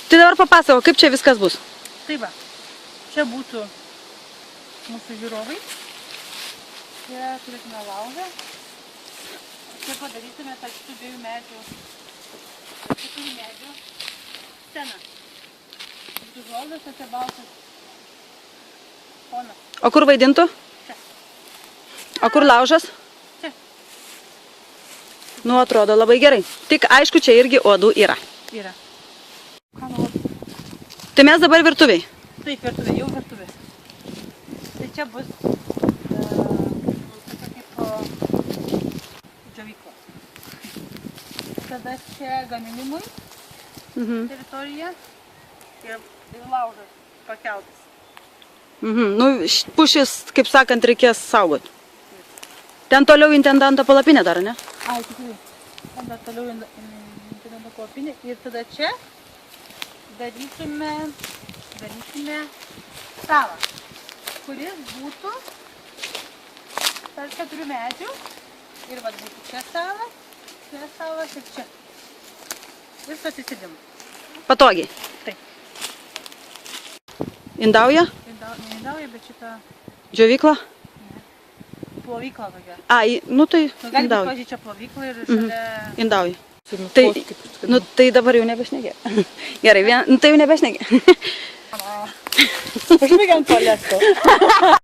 Tai dabar papasako, kaip čia viskas bus. Tai va, čia būtų mūsų žiūrovai. Čia turėtume laužą. Čia padarytume tarp šitų dviejų medžių, šitų medžių sceną. Būtų žoldas, o čia baltas fonas. O kur vaidintų? Čia. O kur laužas? Čia. Nu, atrodo labai gerai. Tik aišku, čia irgi uodų yra. Yra. Ką nori? Tai mes dabar virtuviai. Taip, virtuvė, jau virtuvė. Tai čia bus tokia kaip džiovykla. Tada čia gaminimui teritorija ir laužas pakeltas. Nu, pušis, kaip sakant, reikės saugoti. Ten toliau intendanto palapinė dar, ne? Ai, tikrai. Ten dar toliau intendanta palapinė. Ir tada čia darysime stalą, kuris būtų tarp 4 medžių. Ir vat būtų čia stalas ir čia. Ir susisėdim. Patogiai. Taip. Indauja? Neindauja, bet šitą Džiovykla? plovykla tokia. Ai, nu tai Gali būti, indauja. pažiūrėjau, čia plovykla ir šalia... Indauja. Tai dabar jau nebešnekė. Gerai, tai jau nebešnekė. Užbaigiam tualeto.